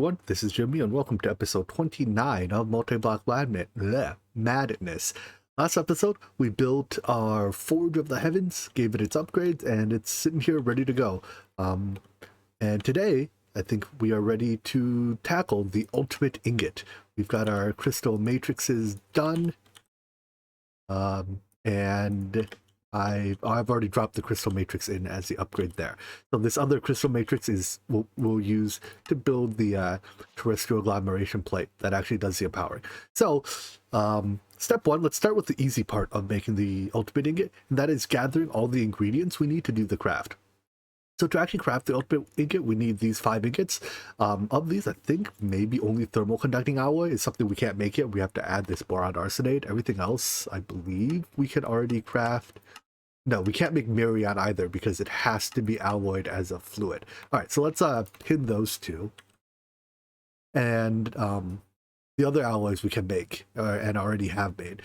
everyone, this is Jimmy and welcome to episode 29 of Multiblock Madness. Last episode, we built our Forge of the Heavens, gave it its upgrades, and it's sitting here ready to go. And today, I think we are ready to tackle the ultimate ingot. We've got our crystal matrices done, and I've already dropped the crystal matrix in as the upgrade there. So this other crystal matrix is we'll use to build the terrestrial agglomeration plate that actually does the empowering. So step one, let's start with the easy part of making the ultimate ingot, and that is gathering all the ingredients we need to do the craft. So to actually craft the ultimate ingot, we need these 5 ingots. Of these, I think maybe only thermal conducting alloy is something we can't make yet. We have to add this boron arsenate. Everything else, I believe we can already craft. No, we can't make myriad either because it has to be alloyed as a fluid. All right, so let's pin those two. And the other alloys we can make and already have made.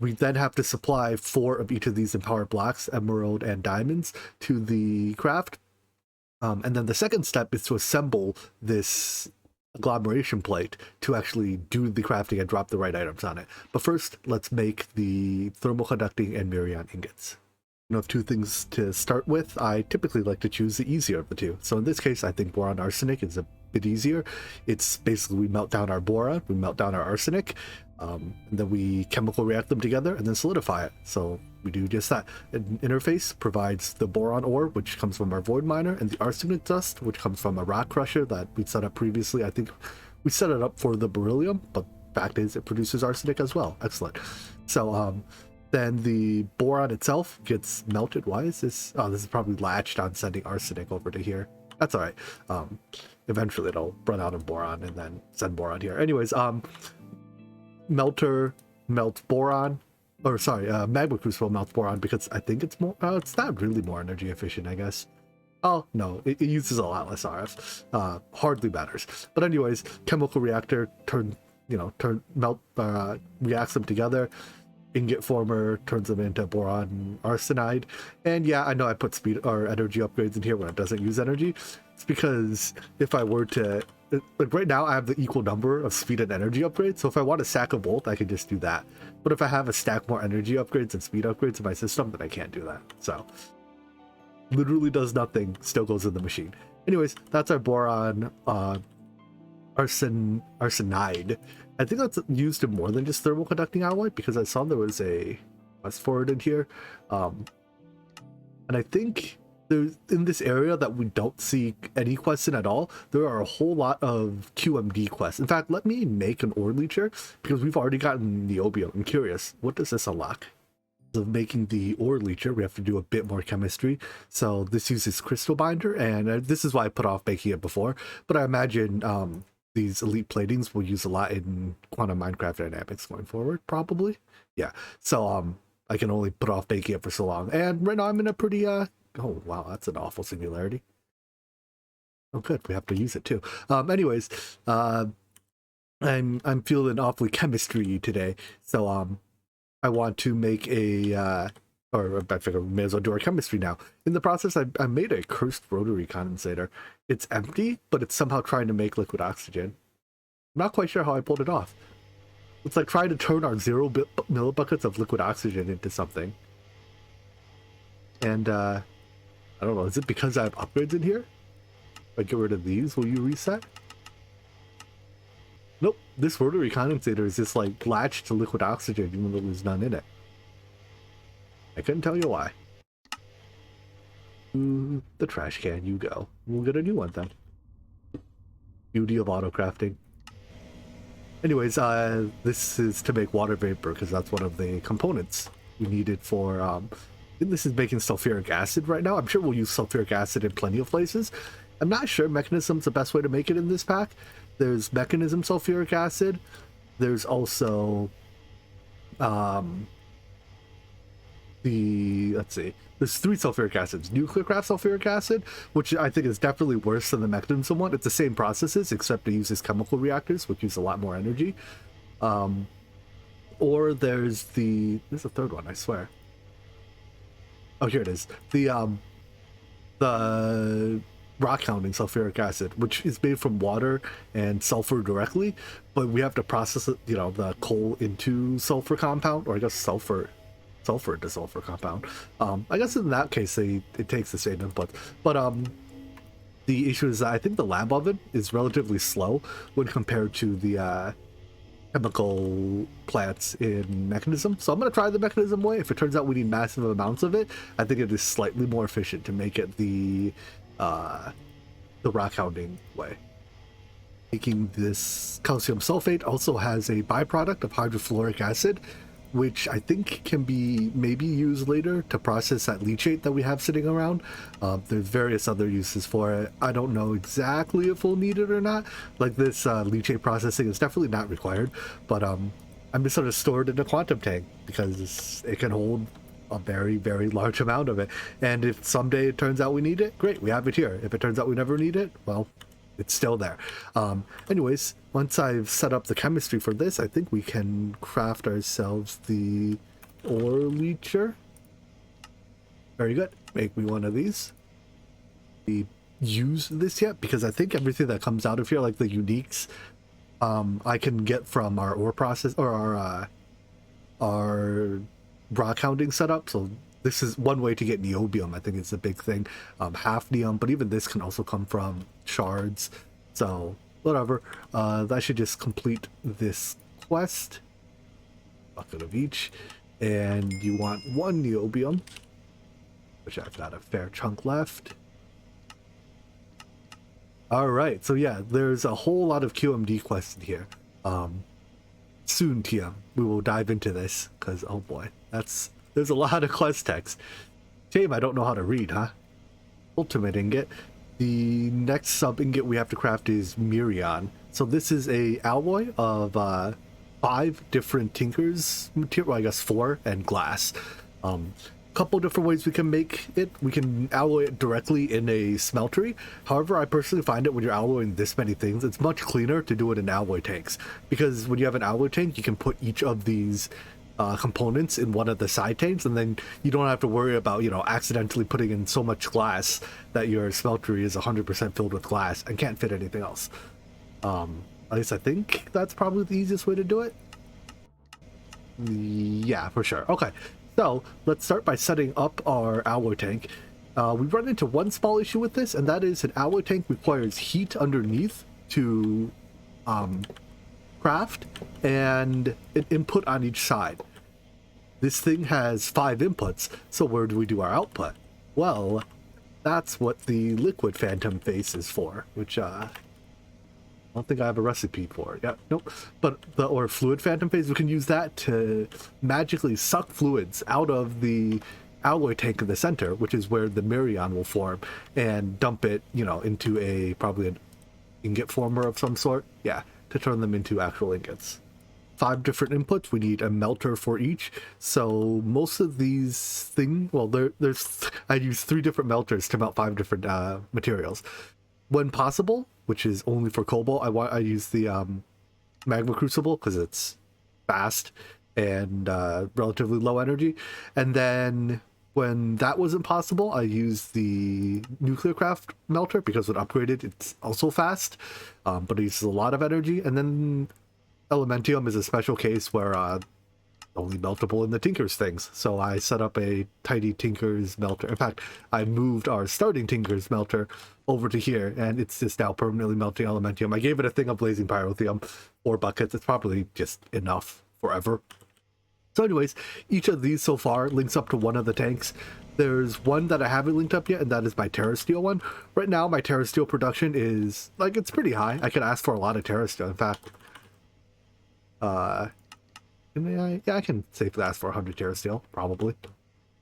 We then have to supply 4 of each of these empowered blocks, emerald and diamonds, to the craft. And then the second step is to assemble this agglomeration plate to actually do the crafting and drop the right items on it. But first, let's make the thermal conducting and myriad ingots. You know, 2 things to start with. I typically like to choose the easier of the 2. So in this case, I think boron arsenic is a bit easier. It's basically we melt down our boron, we melt down our arsenic, and then we chemical react them together and then solidify it. So we do just that. An interface provides the boron ore, which comes from our void miner, and the arsenic dust, which comes from a rock crusher that we set up previously. I think we set it up for the beryllium, but fact is it produces arsenic as well. Excellent. So then the boron itself gets melted. Why is this? Oh, this is probably latched on sending arsenic over to here. That's all right. Eventually it'll run out of boron and then send boron here. Anyways, melter melts boron, or sorry, magma crucible melts boron because I think it's more, it's not really more energy efficient, I guess. Oh no, it uses a lot less RF. Hardly matters. But anyways, chemical reactor reacts them together. Ingot former turns them into boron arsenide. And yeah, I know I put speed or energy upgrades in here when it doesn't use energy. It's because if I were to, like right now I have the equal number of speed and energy upgrades, so if I want to stack a bolt I can just do that. But if I have a stack more energy upgrades and speed upgrades in my system, then I can't do that. So literally does nothing, still goes in the machine. Anyways, that's our boron arsenide. I think that's used in more than just thermal conducting alloy because I saw there was a quest for it in here. And I think there's in this area that we don't see any quests in at all. There are a whole lot of QMD quests. In fact, let me make an ore leacher because we've already gotten niobium. I'm curious, what does this unlock? Of making the ore leacher, we have to do a bit more chemistry. So this uses crystal binder, and this is why I put off making it before. But I imagine these elite platings will use a lot in quantum Minecraft dynamics going forward, probably. Yeah. So I can only put off making it for so long. And right now I'm in a pretty oh wow, that's an awful singularity. Oh good, we have to use it too. Anyways, I'm feeling awfully chemistry today. So I want to make a or I figure we may as well do our chemistry now. In the process, I made a cursed rotary condensator. It's empty, but it's somehow trying to make liquid oxygen. I'm not quite sure how I pulled it off. It's like trying to turn our 0 millibuckets of liquid oxygen into something. And I don't know, is it because I have upgrades in here? If I get rid of these, will you reset? Nope, this rotary condensator is just like latched to liquid oxygen even though there's none in it. I couldn't tell you why. The trash can, you go. We'll get a new one then. Beauty of auto crafting. Anyways, this is to make water vapor because that's one of the components we needed for. I think this is making sulfuric acid right now. I'm sure we'll use sulfuric acid in plenty of places. I'm not sure mechanism's the best way to make it in this pack. There's mechanism sulfuric acid. There's also let's see, there's 3 sulfuric acids. Nuclear craft sulfuric acid, which I think is definitely worse than the mechanism one. It's the same processes except it uses chemical reactors, which use a lot more energy. Or there's the, there's a third one, I swear. Oh, here it is. The rock hounding sulfuric acid, which is made from water and sulfur directly, but we have to process it, the coal into sulfur compound, or I guess sulfur into sulfur compound. I guess in that case it takes the same input, but the issue is that I think the lab oven is relatively slow when compared to the chemical plants in mechanism. So I'm going to try the mechanism way. If it turns out we need massive amounts of it, I think it is slightly more efficient to make it the rock hounding way. Making this calcium sulfate also has a byproduct of hydrofluoric acid, which I think can be maybe used later to process that leachate that we have sitting around. There's various other uses for it. I don't know exactly if we'll need it or not. Like this leachate processing is definitely not required, but I'm just sort of stored in a quantum tank because it can hold a very, very large amount of it. And if someday it turns out we need it, great, we have it here. If it turns out we never need it, well, it's still there. Anyways, once I've set up the chemistry for this, I think we can craft ourselves the ore leacher. Very good. Make me one of these. We use this yet? Because I think everything that comes out of here, like the uniques, I can get from our ore process or our rock hounding setup. So this is one way to get niobium. I think it's a big thing. Half neon, but even this can also come from shards. So whatever. That should just complete this quest. Bucket of each. And you want one niobium, which I've got a fair chunk left. Alright, so yeah, there's a whole lot of QMD quests in here. Soon, TM, we will dive into this, because, oh boy, there's a lot of quest text. Shame I don't know how to read, huh? Ultimate ingot. The next sub ingot we have to craft is myriad. So this is a alloy of 5 different tinkers material, well, I guess 4, and glass. Couple different ways we can make it. We can alloy it directly in a smeltery. However, I personally find it when you're alloying this many things, it's much cleaner to do it in alloy tanks, because when you have an alloy tank, you can put each of these components in one of the side tanks, and then you don't have to worry about, accidentally putting in so much glass that your smeltery is 100% filled with glass and can't fit anything else. At least I think that's probably the easiest way to do it. Yeah, for sure. Okay. So let's start by setting up our alloy tank. We've run into one small issue with this, and that is an alloy tank requires heat underneath to craft and an input on each side. This thing has 5 inputs, so where do we do our output? Well, that's what the liquid phantom face is for, which I don't think I have a recipe for it. Yeah, nope. But or fluid phantom phase, we can use that to magically suck fluids out of the alloy tank in the center, which is where the myriad will form, and dump it, into probably an ingot former of some sort. Yeah, to turn them into actual ingots. 5 different inputs. We need a melter for each. So most of these things, well, I use 3 different melters to melt 5 different materials. When possible, which is only for cobalt, I use the magma crucible because it's fast and relatively low energy. And then when that wasn't possible, I used the nuclear craft melter because when upgraded, it's also fast, but it uses a lot of energy. And then elementium is a special case where only meltable in the Tinker's things. So I set up a tiny Tinker's melter. In fact, I moved our starting Tinker's melter over to here, and it's just now permanently melting elementium. I gave it a thing of blazing pyrotheum, 4 buckets. It's probably just enough forever. So anyways, each of these so far links up to one of the tanks. There's one that I haven't linked up yet, and that is my Terrasteel one. Right now, my Terrasteel production is, it's pretty high. I could ask for a lot of Terrasteel. In fact, I can safely ask for 100 Terrasteel, probably.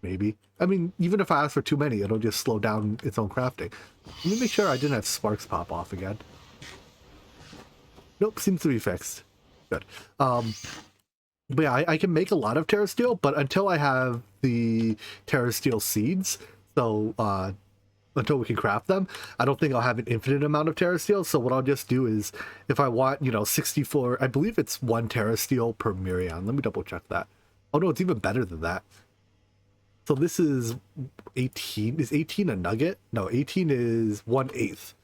Maybe. I mean, even if I ask for too many, it'll just slow down its own crafting. Let me make sure I didn't have sparks pop off again. Nope, seems to be fixed. Good. But yeah, I can make a lot of Terrasteel, but until I have the Terrasteel seeds, so until we can craft them, I don't think I'll have an infinite amount of Terrasteel. So what I'll just do is, if I want, 64, I believe it's 1 Terrasteel per myriad. Let me double check that. Oh no, it's even better than that. So this is 18. Is 18 a nugget? No, 18 is 1/8.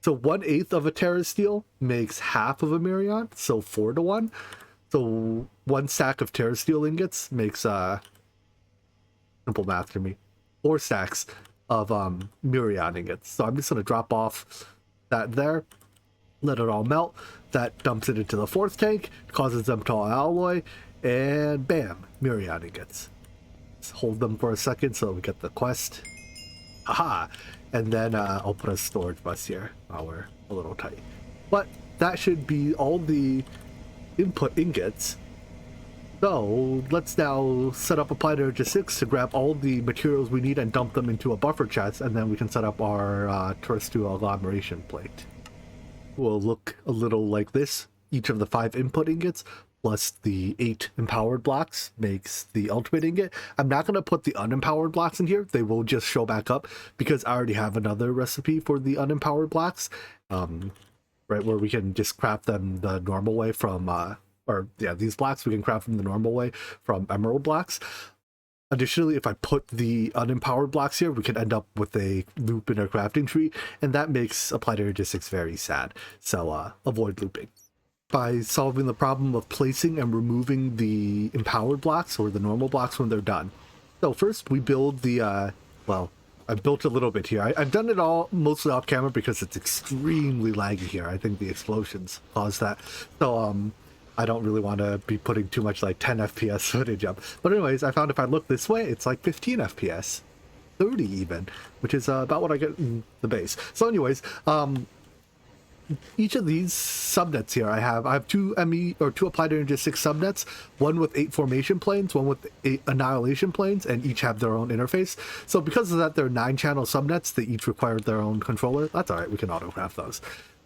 So 1/8 of a terrasteel makes half of a myriad, so 4-to-1. So one stack of terrasteel ingots makes simple math to me, 4 stacks of myriad ingots. So I'm just gonna drop off that there, let it all melt. That dumps it into the 4th tank, causes them to all alloy, and bam, myriad ingots. Let's hold them for a second so we get the quest. Haha! And then I'll put a storage bus here while we're a little tight. But that should be all the input ingots. So let's now set up Applied Energy 6 to grab all the materials we need and dump them into a buffer chest, and then we can set up our terrestrial agglomeration plate. Will look a little like this. Each of the 5 input ingots plus the 8 empowered blocks makes the ultimate ingot. I'm not going to put the unempowered blocks in here. They will just show back up because I already have another recipe for the unempowered blocks, right, where we can just craft them the normal way from, these blocks we can craft them the normal way from emerald blocks. Additionally, if I put the unempowered blocks here, we can end up with a loop in our crafting tree, and that makes Applied Energy 6 very sad. So avoid looping. By solving the problem of placing and removing the empowered blocks or the normal blocks when they're done. So first we build the, I built a little bit here. I've done it all mostly off camera because it's extremely laggy here. I think the explosions caused that. So I don't really want to be putting too much like 10 FPS footage up. But anyways, I found if I look this way, it's like 15 FPS, 30 even, which is about what I get in the base. So anyways, each of these subnets here I have 2 Applied Energy 6 subnets, one with 8 formation planes, one with 8 annihilation planes, and each have their own interface. So because of that, they're 9-channel subnets. They each require their own controller. That's all right, we can autocraft those.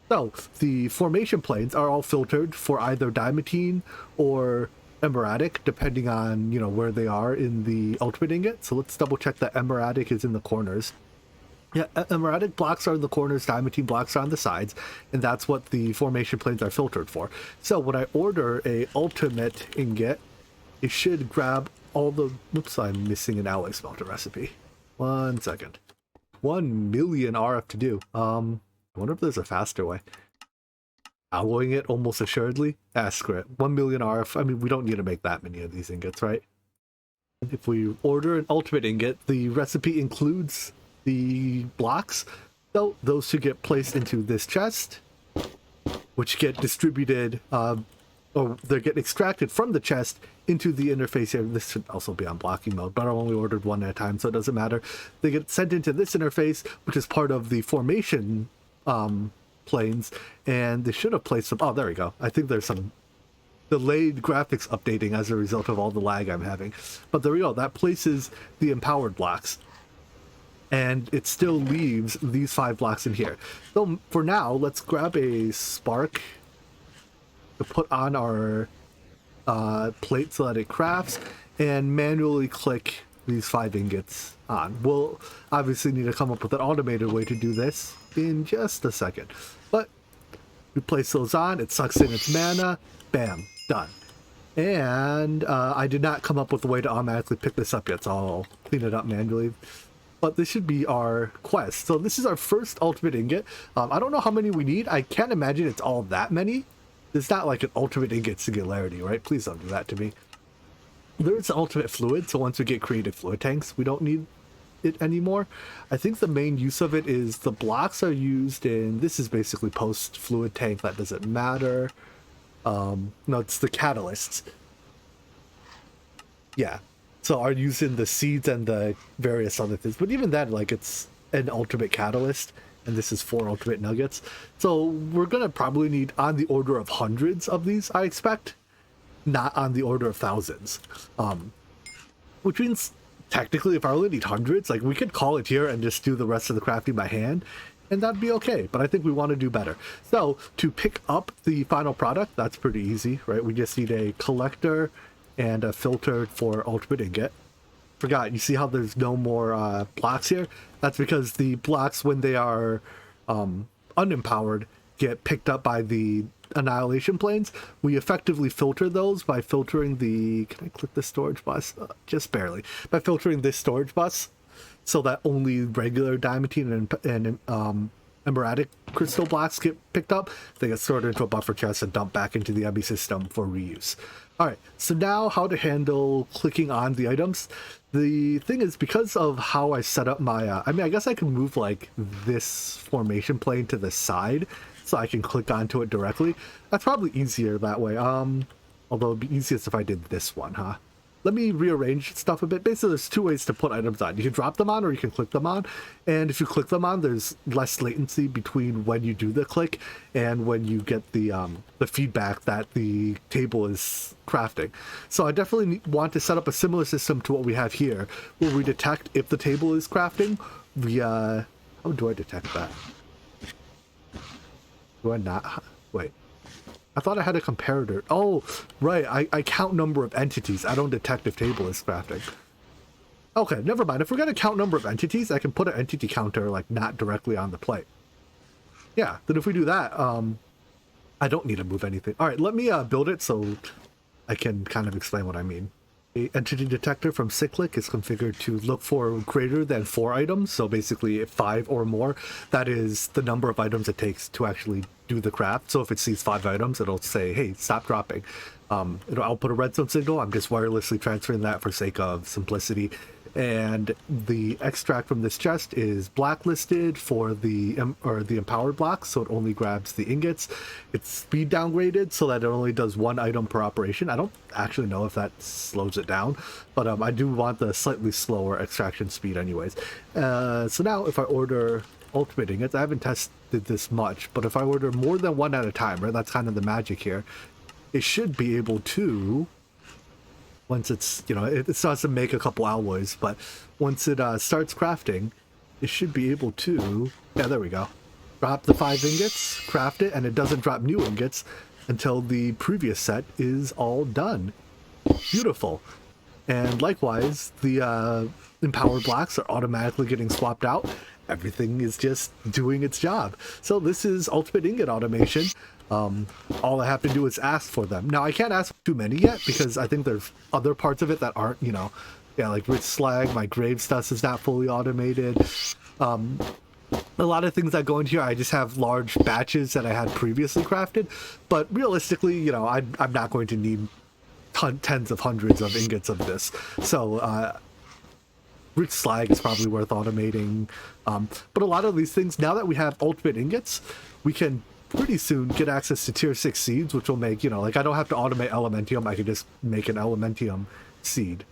So the formation planes are all filtered for either diamantine or emeradic, depending on where they are in the ultimate ingot. So let's double check that emeradic is in the corners. Yeah, emeradic blocks are in the corners, diamantine blocks are on the sides, and that's what the formation planes are filtered for. So when I order a ultimate ingot, it should grab all the... Whoops, I'm missing an alloy smelter recipe. 1 second. 1 million RF to do. I wonder if there's a faster way. Alloying it almost assuredly. Screw it. 1 million RF. I mean, we don't need to make that many of these ingots, right? If we order an ultimate ingot, the recipe includes the blocks, so those should get placed into this chest, which get distributed, or they get extracted from the chest into the interface here. This should also be on blocking mode, but I only ordered one at a time, so it doesn't matter. They get sent into this interface, which is part of the formation planes, and they should have placed them. Oh, there we go. I think there's some delayed graphics updating as a result of all the lag I'm having, but there we go. That places the empowered blocks, and it still leaves these 5 blocks in here. So for now, let's grab a spark to put on our plate so that it crafts, and manually click these 5 ingots on. We'll obviously need to come up with an automated way to do this in just a second. But we place those on, it sucks in its mana, bam, done. And I did not come up with a way to automatically pick this up yet, so I'll clean it up manually. But this should be our quest. So this is our first ultimate ingot. I don't know how many we need. I can't imagine it's all that many. It's not like an ultimate ingot singularity, right? Please don't do that to me. There's ultimate fluid, so once we get created fluid tanks, we don't need it anymore. I think the main use of it is the blocks are used in... This is basically post fluid tank. That doesn't matter. No, it's the catalysts. Yeah. So are used in the seeds and the various other things. But even then, like, it's an ultimate catalyst, and this is 4 ultimate nuggets. So we're going to probably need on the order of hundreds of these, I expect. Not on the order of thousands. Which means, technically, if I only need hundreds, like, we could call it here and just do the rest of the crafting by hand, and that'd be okay. But I think we want to do better. So to pick up the final product, that's pretty easy, right? We just need a collector and a filter for ultimate ingot. Forgot, you see how there's no more blocks here? That's because the blocks, when they are unempowered, get picked up by the annihilation planes, we effectively filter those by filtering the, can I click the storage bus? Just barely. By filtering this storage bus so that only regular diamantine and emeradic crystal blocks get picked up. They get stored into a buffer chest and dumped back into the ME system for reuse. All right, so now how to handle clicking on the items. The thing is, because of how I set up my, I mean, I guess I can move like this formation plane to the side so I can click onto it directly. That's probably easier that way. Although it'd be easiest if I did this one, huh? Let me rearrange stuff a bit. Basically, there's two ways to put items on. You can drop them on or you can click them on. And if you click them on, there's less latency between when you do the click and when you get the feedback that the table is crafting. So I definitely want to set up a similar system to what we have here, where we detect if the table is crafting via... How do I detect that? Do I not? Wait. I thought I had a comparator. Oh, right. I count number of entities. I don't detect if table is crafting. Okay, never mind. If we're going to count number of entities, I can put an entity counter, like, not directly on the plate. Yeah, then if we do that, I don't need to move anything. All right, let me build it so I can kind of explain what I mean. The entity detector from Cyclic is configured to look for greater than 4 items. So basically 5 or more, that is the number of items it takes to actually do the craft. So if it sees 5 items, it'll say, hey, stop dropping. It'll output a redstone signal. I'm just wirelessly transferring that for sake of simplicity. And the extract from this chest is blacklisted for the empowered blocks, so it only grabs the ingots. It's speed downgraded so that it only does 1 item per operation. I don't actually know if that slows it down, but I do want the slightly slower extraction speed anyways. So now if I order ultimate ingots, I haven't tested this much, but if I order more than 1 at a time, right, that's kind of the magic here, it should be able to... Once it's, you know, it starts to make a couple alloys, but once it starts crafting, it should be able to, yeah, there we go. Drop the 5 ingots, craft it, and it doesn't drop new ingots until the previous set is all done. Beautiful. And likewise, the empowered blocks are automatically getting swapped out. Everything is just doing its job. So this is ultimate ingot automation. All I have to do is ask for them. Now I can't ask for too many yet because I think there's other parts of it that aren't, you know, yeah, like rich slag, my grave stuff is not fully automated. A lot of things that go into here, I just have large batches that I had previously crafted, but realistically, you know, I'm not going to need tens of hundreds of ingots of this. So, rich slag is probably worth automating. But a lot of these things, now that we have ultimate ingots, we can pretty soon get access to tier 6 seeds, which will make, you know, like I don't have to automate elementium, I can just make an elementium seed.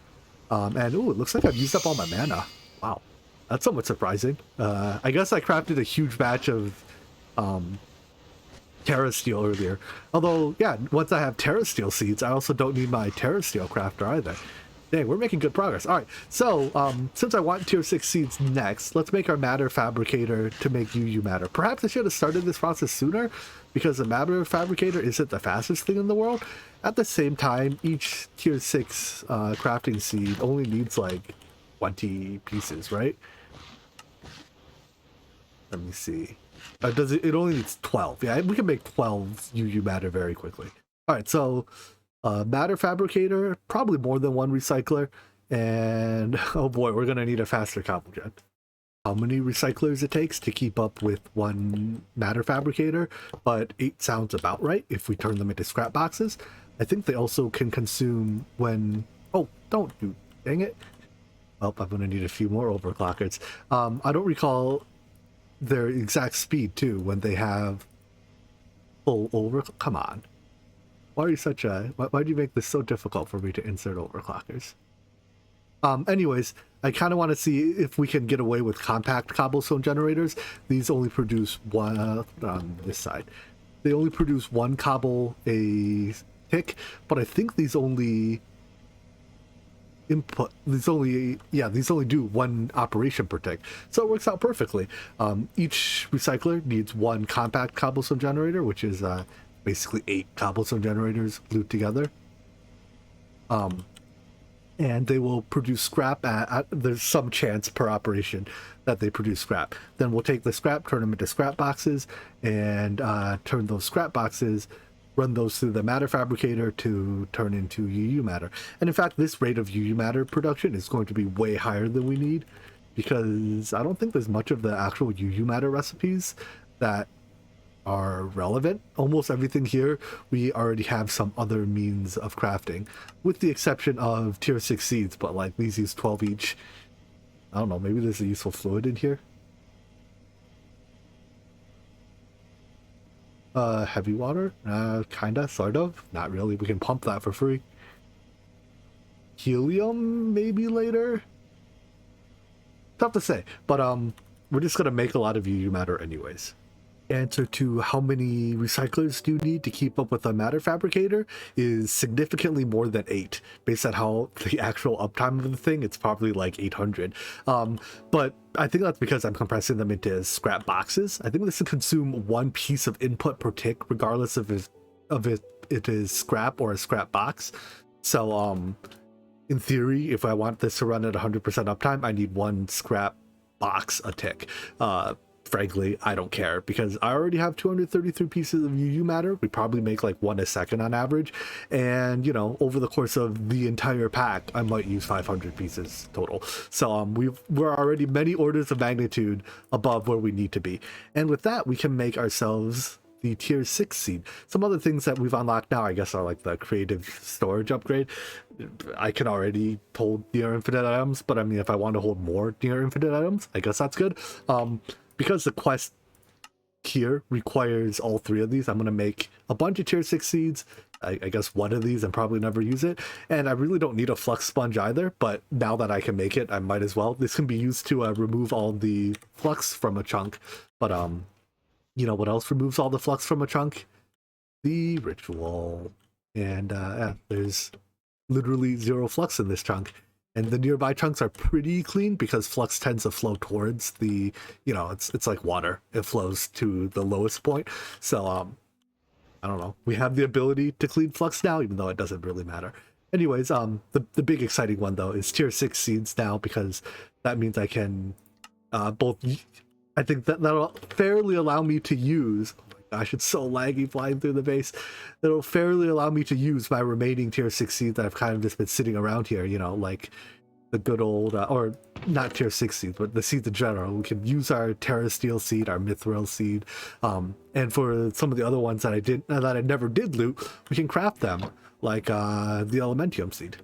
And ooh, it looks like I've used up all my mana. Wow, that's somewhat surprising. I guess I crafted a huge batch of Terra Steel earlier. Although, yeah, once I have Terra Steel seeds, I also don't need my Terra Steel crafter either. Dang, we're making good progress. All right, so since I want tier 6 seeds next, let's make our matter fabricator to make UU matter. Perhaps I should have started this process sooner because the matter fabricator isn't the fastest thing in the world. At the same time, each tier 6 crafting seed only needs like 20 pieces, right? Let me see. Does it? It only needs 12. Yeah, we can make 12 UU matter very quickly. All right, so matter fabricator, probably more than 1 recycler, and oh boy, we're gonna need a faster cobble gen. How many recyclers it takes to keep up with 1 matter fabricator, but 8 sounds about right if we turn them into scrap boxes. I think they also can consume when... Oh, don't do... Dang it. Oh, I'm gonna need a few more overclockers. I don't recall their exact speed too when they have full over... Come on. Why are you such a... Why do you make this so difficult for me to insert overclockers? Anyways, I kind of want to see if we can get away with compact cobblestone generators. These only produce 1 on this side. They only produce 1 cobble a tick, but I think these only these only do 1 operation per tick. So it works out perfectly. Each recycler needs 1 compact cobblestone generator, which is basically 8 cobblestone generators glued together. And they will produce scrap at there's some chance per operation that they produce scrap. Then we'll take the scrap, turn them into scrap boxes, and turn those scrap boxes run those through the matter fabricator to turn into UU matter. And in fact, this rate of UU matter production is going to be way higher than we need, because I don't think there's much of the actual UU matter recipes that are relevant. Almost everything here we already have some other means of crafting, with the exception of tier 6 seeds, but like these use 12 each. I don't know, maybe there's a useful fluid in here. Heavy water? Kinda, sort of. Not really, we can pump that for free. Helium, maybe later? Tough to say, but we're just gonna make a lot of UU matter anyways. Answer to how many recyclers do you need to keep up with a matter fabricator is significantly more than 8. Based on how the actual uptime of the thing, it's probably like 800. But I think that's because I'm compressing them into scrap boxes. I think this will consume 1 piece of input per tick, regardless of if it is scrap or a scrap box. So in theory, if I want this to run at 100% uptime, I need 1 scrap box a tick. Frankly, I don't care, because I already have 233 pieces of UU matter. We probably make like 1 a second on average, and you know, over the course of the entire pack I might use 500 pieces total. So we're already many orders of magnitude above where we need to be, and with that we can make ourselves the tier 6 seed. Some other things that we've unlocked now, I guess, are like the creative storage upgrade. I can already hold near infinite items, but I mean, if I want to hold more near infinite items, I guess that's good. Because the quest here requires all 3 of these, I'm going to make a bunch of tier 6 seeds, I guess 1 of these, and probably never use it. And I really don't need a flux sponge either, but now that I can make it, I might as well. This can be used to remove all the flux from a chunk. But you know what else removes all the flux from a chunk? The ritual. And yeah, there's literally 0 flux in this chunk. And the nearby chunks are pretty clean because flux tends to flow towards the, you know, it's like water. It flows to the lowest point. So, I don't know. We have the ability to clean flux now, even though it doesn't really matter. Anyways, the big exciting one, though, is tier 6 seeds now, because that means I can both... I think that'll fairly allow me to use... Gosh, it's so laggy flying through the base. That'll fairly allow me to use my remaining tier 6 seeds that I've kind of just been sitting around here, you know, like the good old, or not tier 6 seeds, but the seeds in general. We can use our Terra Steel seed, our Mithril seed, and for some of the other ones that I never did loot, we can craft them, like the Elementium seed.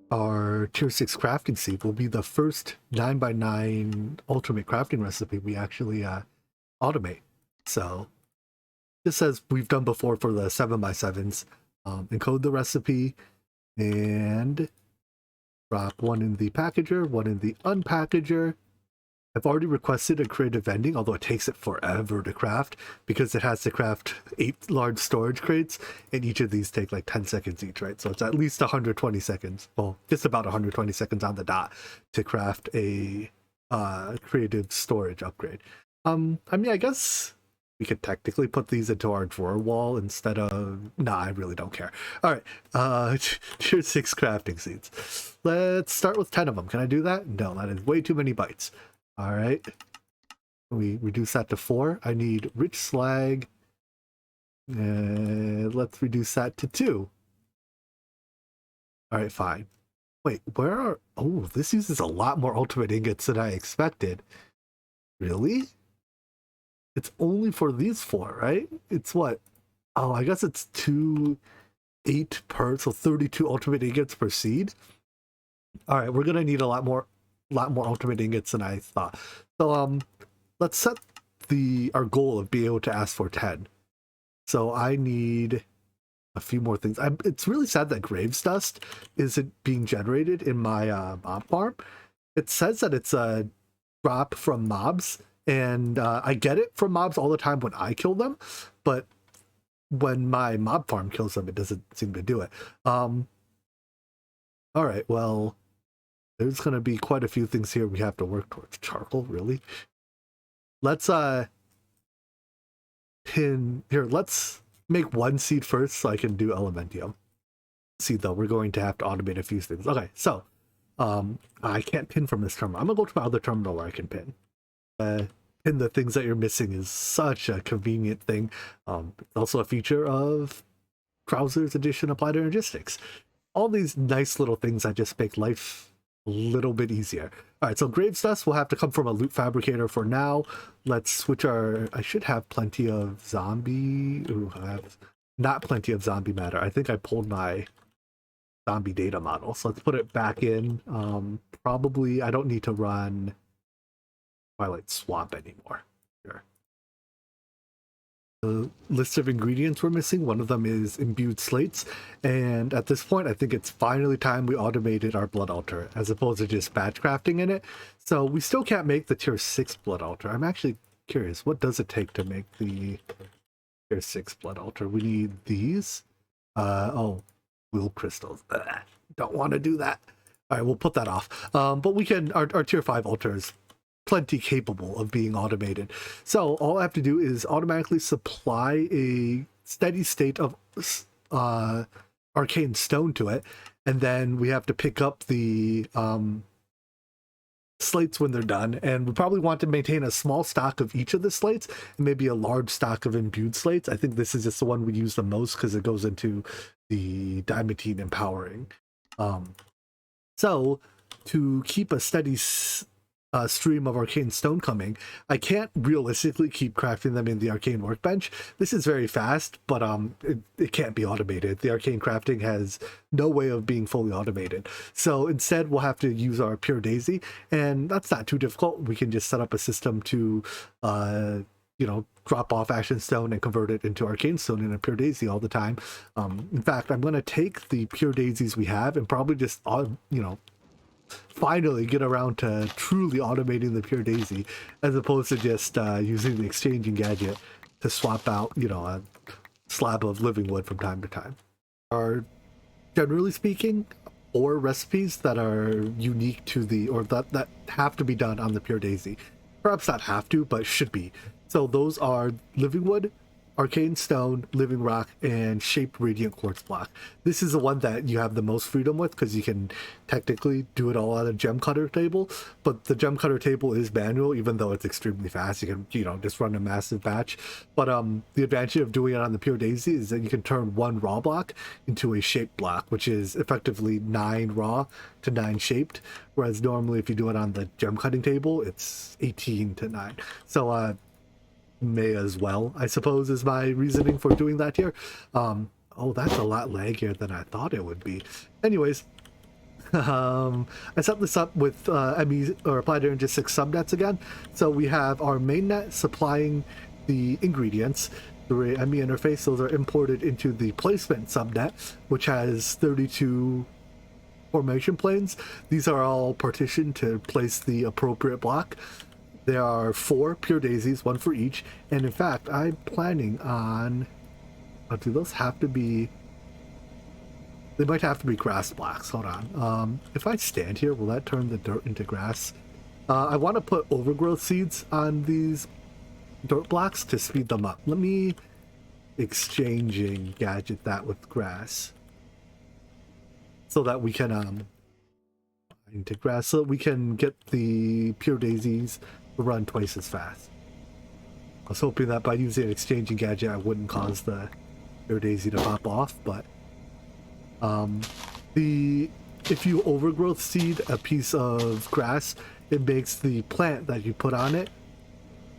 Our tier 6 crafting seed will be the first 9x9 ultimate crafting recipe we actually automate. So just as we've done before for the 7x7s, encode the recipe and drop 1 in the packager, 1 in the unpackager. I've already requested a creative vending, although it takes it forever to craft because it has to craft 8 large storage crates, and each of these take like 10 seconds each, right? So it's at least 120 seconds, well, just about 120 seconds on the dot to craft a creative storage upgrade. I mean, I guess we could technically put these into our drawer wall instead of... Nah, I really don't care. All right, tier 6 crafting seeds. Let's start with 10 of them. Can I do that? No, that is way too many bytes. All right, we reduce that to 4. I need rich slag. Let's reduce that to 2. All right, fine. Wait, where are... Oh, this uses a lot more ultimate ingots than I expected. Really? It's only for these 4, right? It's what? Oh, I guess it's 8 per, so 32 ultimate ingots per seed. All right, we're gonna need a lot more ultimate ingots than I thought. So let's set our goal of being able to ask for 10. So I need a few more things. It's really sad that Graves Dust isn't being generated in my mob farm. It says that it's a drop from mobs, and I get it from mobs all the time when I kill them, but when my mob farm kills them, it doesn't seem to do it. All right, well, there's going to be quite a few things here we have to work towards. Charcoal, really? Let's let's make 1 seed first so I can do Elementium. See, though, we're going to have to automate a few things. Okay, so I can't pin from this terminal. I'm going to go to my other terminal where I can pin. Pin the things that you're missing is such a convenient thing. It's also a feature of trousers edition applied energistics. All these nice little things that just make life a little bit easier. All right, so Graves Dust will have to come from a loot fabricator for now. Let's switch our... I should have plenty of zombie... Ooh, I have not plenty of zombie matter. I think I pulled my zombie data model. So let's put it back in. Probably I don't need to run Twilight Swamp anymore. Sure. The list of ingredients we're missing, one of them is imbued slates, and at this point I think it's finally time we automated our blood altar as opposed to just batch crafting in it. So we still can't make the tier 6 blood altar. I'm actually curious, what does it take to make the tier 6 blood altar? We need these. Oh, will crystals. Ugh, don't want to do that. All right, we'll put that off. But we can, our tier 5 altar is plenty capable of being automated. So all I have to do is automatically supply a steady state of arcane stone to it, and then we have to pick up the slates when they're done, and we probably want to maintain a small stock of each of the slates and maybe a large stock of imbued slates. I think this is just the one we use the most because it goes into the diamantine empowering. So to keep a steady stream of arcane stone coming, I can't realistically keep crafting them in the arcane workbench. This is very fast, but it can't be automated. The arcane crafting has no way of being fully automated. So instead we'll have to use our pure daisy, and that's not too difficult. We can just set up a system to you know, drop off ashen stone and convert it into arcane stone in a pure daisy all the time. In fact, I'm going to take the pure daisies we have and probably just you know, finally get around to truly automating the pure daisy as opposed to just using the exchanging gadget to swap out, you know, a slab of living wood from time to time. Are, generally speaking, 4 recipes that are unique to the, or that have to be done on the pure daisy. Perhaps not have to, but should be. So those are living wood, arcane stone, living rock, and shaped radiant quartz block. This is the one that you have the most freedom with because you can technically do it all on a gem cutter table, but the gem cutter table is manual, even though it's extremely fast. You can, you know, just run a massive batch. But the advantage of doing it on the pure daisy is that you can turn 1 raw block into a shaped block, which is effectively 9 raw to 9 shaped, whereas normally if you do it on the gem cutting table, it's 18 to 9. So may as well, I suppose, is my reasoning for doing that here. Oh, that's a lot laggier than I thought it would be. Anyways, I set this up with ME or applied energistics subnets again. So we have our main net supplying the ingredients through a ME interface. Those are imported into the placement subnet, which has 32 formation planes. These are all partitioned to place the appropriate block. There are 4 pure daisies, 1 for each, and in fact, I'm planning on... do those have to be... They might have to be grass blocks. Hold on. If I stand here, will that turn the dirt into grass? I want to put overgrowth seeds on these dirt blocks to speed them up. Let me exchanging gadget that with grass so that we can into grass, so that we can get the pure daisies run twice as fast. I was hoping that by using an exchanging gadget I wouldn't cause the pure daisy to pop off, but if you overgrowth seed a piece of grass, it makes the plant that you put on it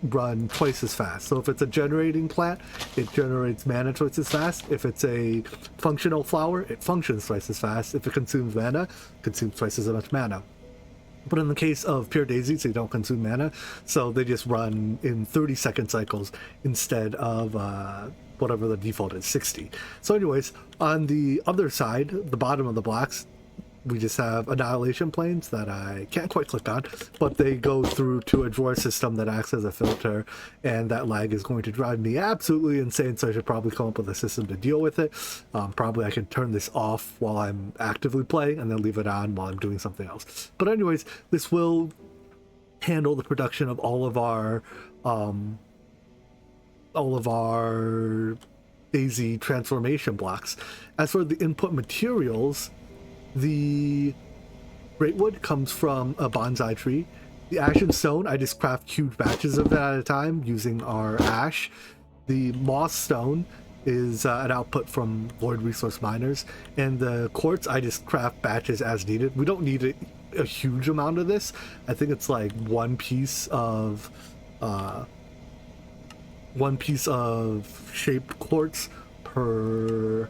run twice as fast. So if it's a generating plant, it generates mana twice as fast. If it's a functional flower, it functions twice as fast. If it consumes mana, it consumes twice as much mana. But in the case of pure daisies, they don't consume mana, so they just run in 30-second cycles instead of whatever the default is, 60. So anyways, on the other side, the bottom of the blocks, we just have annihilation planes that I can't quite click on, but they go through to a drawer system that acts as a filter, and that lag is going to drive me absolutely insane, so I should probably come up with a system to deal with it. Probably I can turn this off while I'm actively playing and then leave it on while I'm doing something else. But anyways, this will handle the production of all of our daisy transformation blocks. As for the input materials, the great wood comes from a bonsai tree. The ashen stone, I just craft huge batches of it at a time using our ash. The moss stone is an output from void resource miners, and the quartz I just craft batches as needed. We don't need a huge amount of this. I think it's like one piece of shaped quartz per.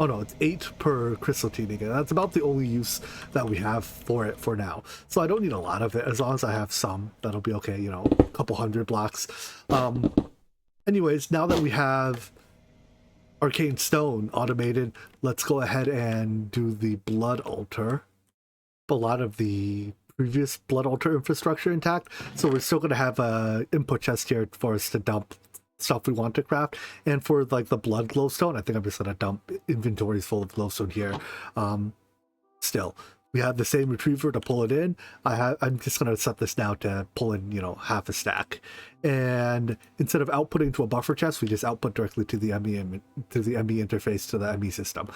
Oh no, it's 8 per crystal tuning, and that's about the only use that we have for it for now. So I don't need a lot of it. As long as I have some, that'll be okay, you know, a couple hundred blocks. Anyways, now that we have arcane stone automated, let's go ahead and do the blood altar. A lot of the previous blood altar infrastructure intact, so we're still going to have a input chest here for us to dump stuff we want to craft. And for like the blood glowstone, I think I'm just going to dump inventories full of glowstone here. Still, we have the same retriever to pull it in. I'm just going to set this now to pull in, you know, half a stack. And instead of outputting to a buffer chest, we just output directly to the ME interface to the ME system.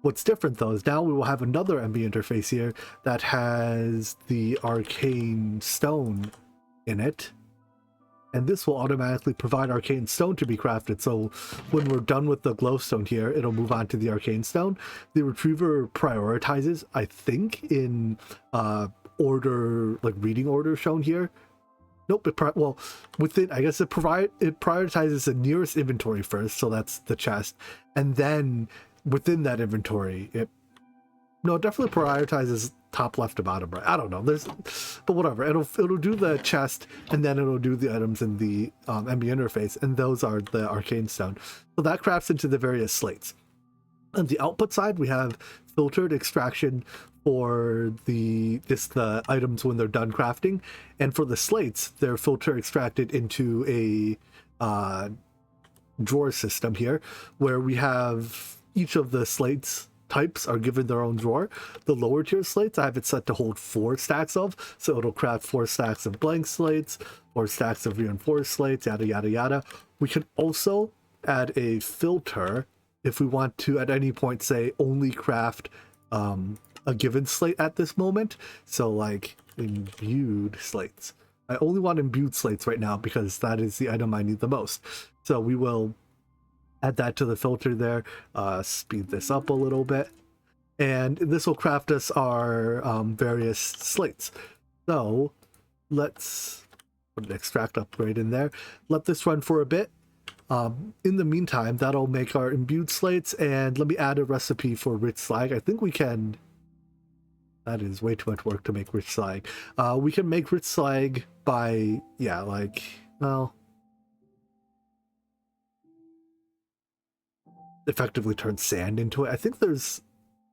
What's different though is now we will have another ME interface here that has the arcane stone in it. And this will automatically provide arcane stone to be crafted. So when we're done with the glowstone here, it'll move on to the arcane stone. The retriever prioritizes, I think, in order, like reading order shown here. Nope, well, within, I guess it prioritizes the nearest inventory first, so that's the chest. And then within that inventory, it definitely prioritizes top left to bottom right. I don't know, but whatever, it'll do the chest, and then it'll do the items in the MB interface, and those are the arcane stone. So that crafts into the various slates. On the output side, we have filtered extraction for the items when they're done crafting, and for the slates, they're filter extracted into a drawer system here, where we have each of the slates types are given their own drawer. The lower tier slates, I have it set to hold 4 stacks of, so it'll craft 4 stacks of blank slates, 4 stacks of reinforced slates, yada yada yada. We can also add a filter if we want to at any point say only craft a given slate at this moment. So like imbued slates, I only want imbued slates right now because that is the item I need the most. So we will add that to the filter there, speed this up a little bit, and this will craft us our various slates. So let's put an extract upgrade in there, let this run for a bit. In the meantime, that'll make our imbued slates, and let me add a recipe for rich slag. I think we can, that is way too much work to make rich slag. We can make rich slag by, yeah, like, well, effectively turn sand into it. I think there's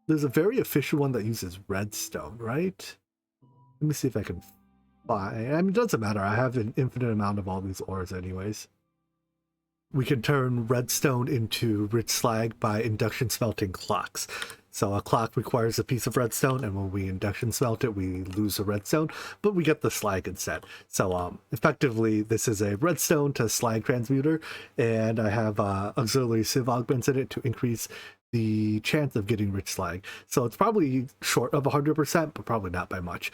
a very efficient one that uses redstone, right? Let me see if I can find. I mean, it doesn't matter. I have an infinite amount of all these ores anyways. We can turn redstone into rich slag by induction smelting clocks. So a clock requires a piece of redstone, and when we induction smelt it, we lose the redstone, but we get the slag instead. So effectively, this is a redstone to slag transmuter, and I have auxiliary sieve augments in it to increase the chance of getting rich slag. So it's probably short of 100%, but probably not by much.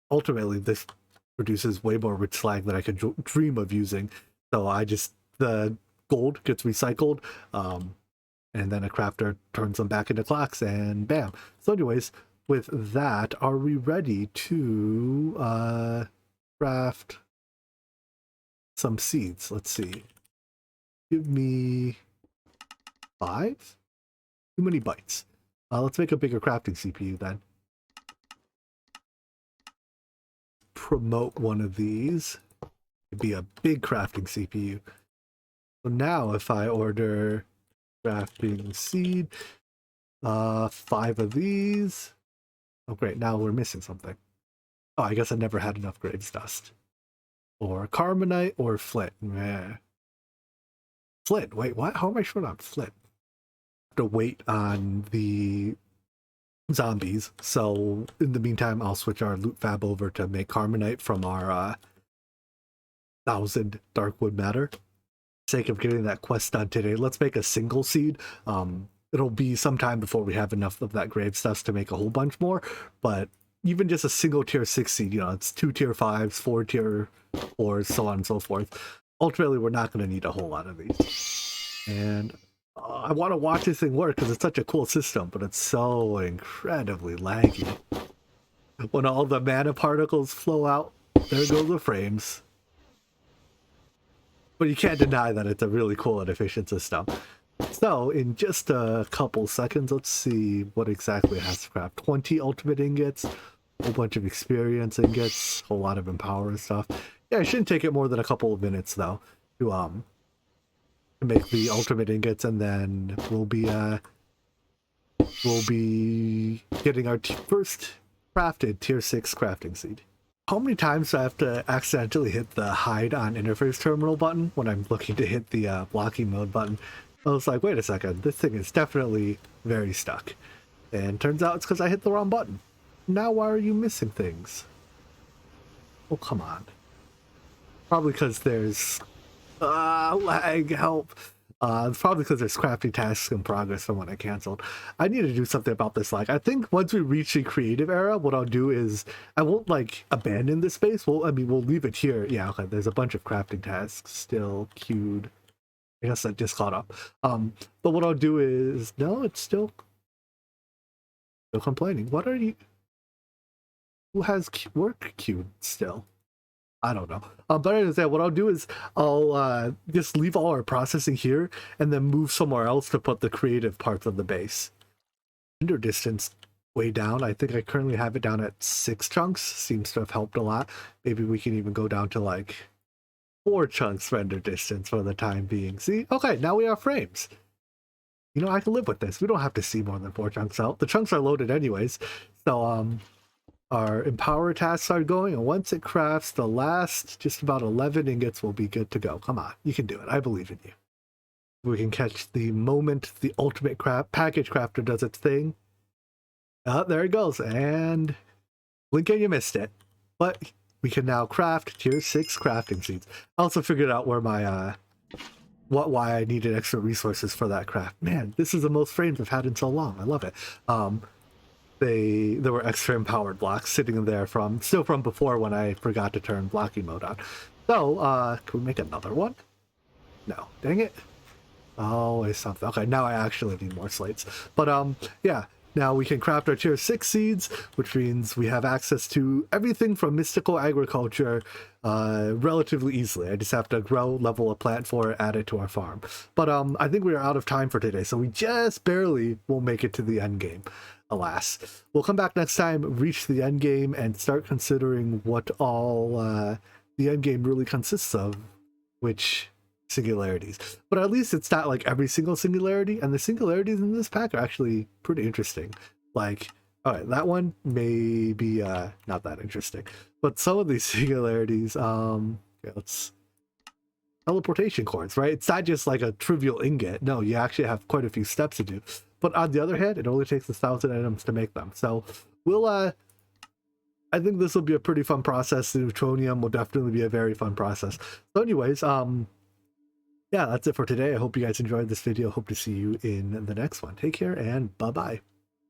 Ultimately, this produces way more rich slag than I could dream of using. So the gold gets recycled, and then a crafter turns them back into clocks, and bam. So anyways, with that, are we ready to craft some seeds? Let's see. Give me 5? Too many bytes. Let's make a bigger crafting CPU then. Promote one of these. It'd be a big crafting CPU. So now if I order crafting seed, 5 of these. Oh great, now we're missing something. Oh, I guess I never had enough graves dust. Or carbonite or flint. Meh. Flint, wait, what? How am I short on flint? I have to wait on the zombies, so in the meantime I'll switch our loot fab over to make carbonite from our 1000 darkwood matter. For the sake of getting that quest done today, let's make a single seed. It'll be some time before we have enough of that grave stuff to make a whole bunch more, but even just a single tier 6 seed, you know, it's 2 tier 5s, 4 tier 4s, so on and so forth. ultimately we're not going to need a whole lot of these. And I want to watch this thing work because it's such a cool system, but it's so incredibly laggy. When all the mana particles flow out, there go the frames. But you can't deny that it's a really cool and efficient system. So, in just a couple seconds, let's see what exactly it has to craft. 20 ultimate ingots, a whole bunch of experience ingots, a whole lot of empower and stuff. Yeah, it shouldn't take it more than a couple of minutes, though, to make the ultimate ingots, and then we'll be getting our first crafted tier 6 crafting seed. How many times do I have to accidentally hit the hide on interface terminal button when I'm looking to hit the blocking mode button? I was like, wait a second, this thing is definitely very stuck. And turns out it's because I hit the wrong button. Now why are you missing things? Oh, come on. Probably because there's lag, help. It's probably because there's crafting tasks in progress from when I canceled. I need to do something about this lag. I think once we reach the creative era, what I'll do is I won't like abandon this space. We'll leave it here. Yeah, okay. There's a bunch of crafting tasks still queued. I guess that just caught up. But what I'll do is no, it's still complaining. What are you? Who has work queued still? I don't know. But anyway, what I'll do is I'll just leave all our processing here and then move somewhere else to put the creative parts of the base. Render distance way down. I think I currently have it down at 6 chunks. Seems to have helped a lot. Maybe we can even go down to like 4 chunks render distance for the time being. See? Okay, now we have frames. You know, I can live with this. We don't have to see more than 4 chunks out. The chunks are loaded anyways. So, our empower tasks are going, and once it crafts the last just about 11 ingots, will be good to go. Come on, you can do it. I believe in you. We can catch the moment the ultimate package crafter does its thing. Oh, there it goes, and blink and you missed it. But we can now craft tier 6 crafting seeds. I also figured out where my why I needed extra resources for that craft. Man, this is the most frames I've had in so long. I love it. There were extra empowered blocks sitting there from before when I forgot to turn blocking mode on. So, can we make another one? No, dang it. Always something. Okay, now I actually need more slates. But yeah, now we can craft our tier 6 seeds, which means we have access to everything from mystical agriculture relatively easily. I just have to grow, level a plant for it, add it to our farm. But I think we are out of time for today, so we just barely will make it to the end game. Alas. We'll come back next time, reach the end game, and start considering what all the end game really consists of, which singularities. But at least it's not like every single singularity, and the singularities in this pack are actually pretty interesting. Like, alright, that one may be not that interesting. But some of these singularities, okay, let's teleportation cords, right? It's not just like a trivial ingot. No, you actually have quite a few steps to do. But on the other hand, it only takes 1,000 items to make them. So we'll I think this will be a pretty fun process. The neutronium will definitely be a very fun process. So anyways, yeah, that's it for today. I hope you guys enjoyed this video. Hope to see you in the next one. Take care and bye-bye.